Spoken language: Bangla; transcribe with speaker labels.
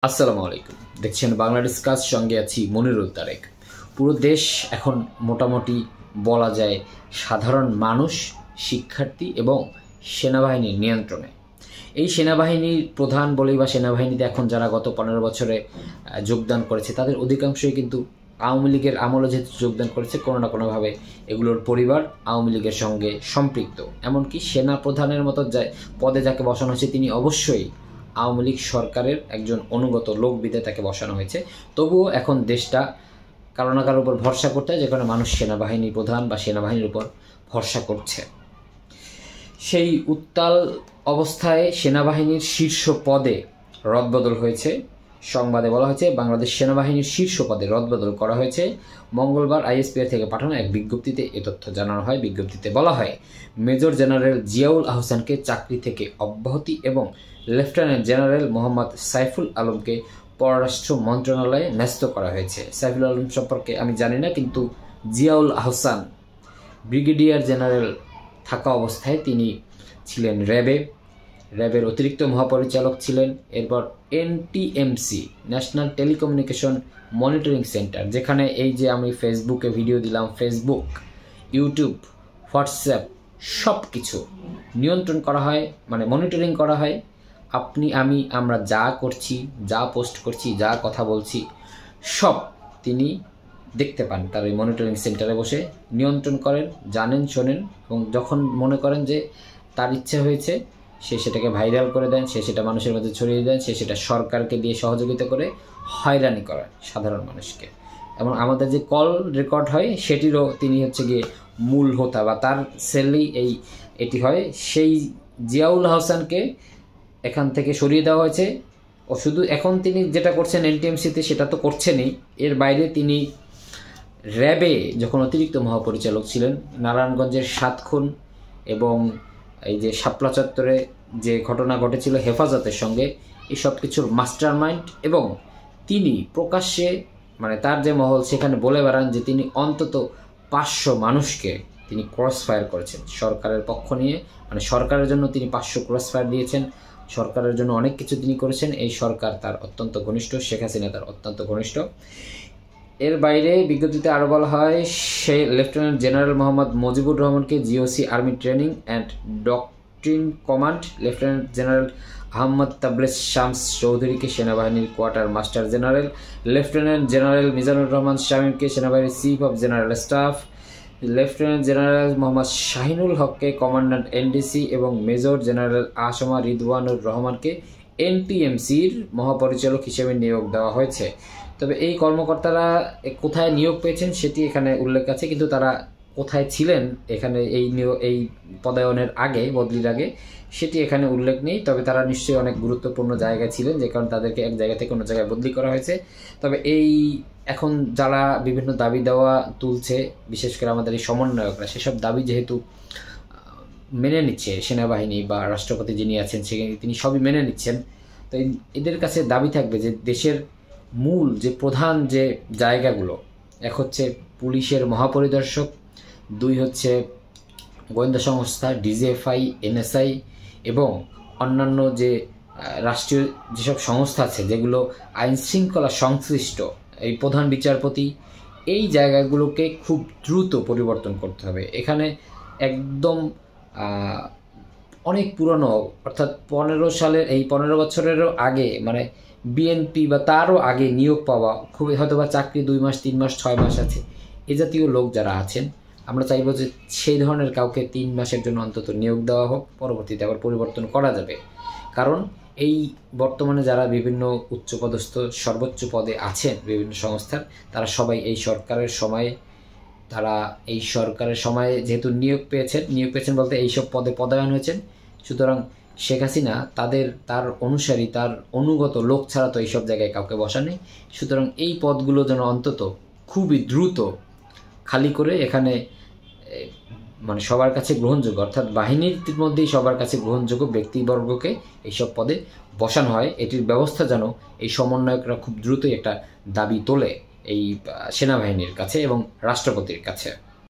Speaker 1: আসসালামু আলাইকুম। দেখছেন বাংলাদেশ কাজ, সঙ্গে আছি মনিরুল তারেক। পুরো দেশ এখন মোটামুটি বলা যায় সাধারণ মানুষ, শিক্ষার্থী এবং সেনাবাহিনীর নিয়ন্ত্রণে। এই সেনাবাহিনীর প্রধান বলি বা সেনাবাহিনীতে এখন যারা গত 15 বছরে যোগদান করেছে তাদের অধিকাংশই কিন্তু আওয়ামী লীগের আমলে যেহেতু যোগদান করেছে, কোনো না কোনোভাবে এগুলোর পরিবার আওয়ামী লীগের সঙ্গে সম্পৃক্ত। এমনকি সেনা প্রধানের মতো পদে যাকে বসানো হয়েছে তিনি অবশ্যই আওয়ামী লীগ সরকারের একজন অনুগত লোক বিদে তাকে বসানো হয়েছে। তবুও এখন দেশটা কারো না কারোর উপর ভরসা করতে হয়, যেখানে মানুষ সেনাবাহিনী প্রধান বা সেনাবাহিনীর উপর ভরসা করছে। সেই উত্তাল অবস্থায় সেনাবাহিনীর শীর্ষ পদে রদবদল হয়েছে। সংবাদে বলা হয়েছে বাংলাদেশ সেনাবাহিনীর শীর্ষ পদে রদবদল করা হয়েছে। মঙ্গলবার আইএসপিআর থেকে পাঠানো এক বিজ্ঞপ্তিতে এ তথ্য জানানো হয়। বিজ্ঞপ্তিতে বলা হয়, মেজর জেনারেল জিয়াউল আহসানকে চাকরি থেকে অব্যাহতি এবং লেফটেন্যান্ট জেনারেল মোহাম্মদ সাইফুল আলমকে পররাষ্ট্র মন্ত্রণালয়ে ন্যস্ত করা হয়েছে। সাইফুল আলম সম্পর্কে আমি জানি না, কিন্তু জিয়াউল আহসান ব্রিগেডিয়ার জেনারেল থাকা অবস্থায় তিনি ছিলেন র্যাবের অতিরিক্ত মহাপরিচালক ছিলেন। এরপর NTMC, national telecommunication monitoring centre, যেখানে এই যে আমি ফেসবুকে ভিডিও দিলাম, ফেসবুক, ইউটিউব, হোয়াটসঅ্যাপ সব কিছু নিয়ন্ত্রণ করা হয়, মানে মনিটরিং করা হয়। আপনি আমরা যা করছি, যা পোস্ট করছি, যা কথা বলছি সব তিনি দেখতে পান। তার ওই মনিটরিং সেন্টারে বসে নিয়ন্ত্রণ করেন, জানেন, শোনেন, এবং যখন মনে করেন যে তার ইচ্ছে হয়েছে সে সেটাকে ভাইরাল করে দেন, সে সেটা মানুষের মধ্যে ছড়িয়ে দেন, সে সেটা সরকারকে দিয়ে সহযোগিতা করে হয়রানি করেন সাধারণ মানুষকে। এবং আমাদের যে কল রেকর্ড হয় সেটিরও তিনি হচ্ছে গিয়ে মূল হোতা বা তার সেলই এটি হয়। সেই জিয়াউল আহসানকে এখান থেকে সরিয়ে দেওয়া হয়েছে। ও শুধু এখন তিনি যেটা করছেন এনটিএমসিতে সেটা তো করছেনই, এর বাইরে তিনি র্যাবে যখন অতিরিক্ত মহাপরিচালক ছিলেন, নারায়ণগঞ্জের 7 খুন এবং এই যে শাপলা চত্বরে যে ঘটনা ঘটেছিল হেফাজতের সঙ্গে, এই সব কিছুর মাস্টার মাইন্ড। এবং তিনি প্রকাশ্যে, মানে তার যে মহল, সেখানে বলে বেড়ান যে তিনি অন্তত 500 মানুষকে তিনি ক্রস ফায়ার করেছেন সরকারের পক্ষ নিয়ে। মানে সরকারের জন্য তিনি 500 ক্রস ফায়ার দিয়েছেন, সরকারের জন্য অনেক কিছু তিনি করেছেন। এই সরকার তার অত্যন্ত ঘনিষ্ঠ, শেখ হাসিনা তার অত্যন্ত ঘনিষ্ঠ। এর বাইরে বিজ্ঞপ্তিতে আরও বলা হয়, সে লেফটেন্যান্ট জেনারেল মোহাম্মদ মুজিবুর রহমানকে GOC army training and doctrine command, lieutenant general Ahmed Tabrez Shams চৌধুরীকে সেনাবাহিনীর quartermaster general, lieutenant general Mizanur Rahman শামীমকে সেনাবাহিনীর chief of general staff, lieutenant general Mohammad Shahinul হককে কমান্ড্যান্ট এনডিসি এবং মেজর জেনারেল আসমা রিদওয়ানুর রহমানকে এনটিএমসির মহাপরিচালক হিসেবে নিয়োগ দেওয়া হয়েছে। তবে এই কর্মকর্তারা কোথায় নিয়োগ পেয়েছেন সেটি এখানে উল্লেখ আছে, কিন্তু তারা কোথায় ছিলেন এখানে এই পদায়নের আগে, বদলির আগে, সেটি এখানে উল্লেখ নেই। তবে তারা নিশ্চয়ই অনেক গুরুত্বপূর্ণ জায়গায় ছিলেন, যে কারণে তাদেরকে এক জায়গা থেকে অন্য জায়গায় বদলি করা হয়েছে। তবে এখন যারা বিভিন্ন দাবি দেওয়া তুলছে, বিশেষ করে আমাদের এই সমন্বয়করা, সেসব দাবি যেহেতু মেনে নিচ্ছে সেনাবাহিনী বা রাষ্ট্রপতি যিনি আছেন তিনি সবই মেনে নিচ্ছেন, তো এদের কাছে দাবি থাকবে যে দেশের মূল যে প্রধান যে জায়গাগুলো, এক হচ্ছে পুলিশের মহাপরিদর্শক, 2 হচ্ছে গোয়েন্দা সংস্থা ডিজিএফআই, এনএসআই এবং অন্যান্য যে রাষ্ট্রীয় যেসব সংস্থা আছে যেগুলো আইন শৃঙ্খলা সংশ্লিষ্ট, এই প্রধান বিচারপতি, এই জায়গাগুলোকে খুব দ্রুত পরিবর্তন করতে হবে। এখানে একদম অনেক পুরনো, অর্থাৎ 15 বছরেরও আগে, মানে বিএনপি বা তারও আগে নিয়োগ পাওয়া, খুবই হয়তো বা চাকরি 2 মাস, 3 মাস, 6 মাস আছে, এ জাতীয় লোক যারা আছেন, আমরা চাইব যে সেই ধরনের কাউকে 3 মাসের জন্য অন্তত নিয়োগ দেওয়া হোক, পরবর্তীতে আবার পরিবর্তন করা যাবে। কারণ এই বর্তমানে যারা বিভিন্ন উচ্চপদস্থ সর্বোচ্চ পদে আছেন বিভিন্ন সংস্থার, তারা সবাই এই সরকারের সময়ে যেহেতু নিয়োগ পেয়েছেন বলতে এইসব পদে পদায়ন হয়েছেন। সুতরাং শেখ হাসিনা তার অনুসারী, তার অনুগত লোক ছাড়া তো এইসব জায়গায় কাউকে বসায়নি। সুতরাং এই পদগুলো যেন অন্তত খুবই দ্রুত খালি করে এখানে মানে সবার কাছে গ্রহণযোগ্য, অর্থাৎ বাহিনীর মধ্যেই সবার কাছে গ্রহণযোগ্য ব্যক্তিবর্গকে এইসব পদে বসানো হয়। এটির ব্যবস্থা যেন এই সমন্বয়করা খুব দ্রুতই একটা দাবি তোলে এই সেনাবাহিনীর কাছে এবং রাষ্ট্রপতির কাছে।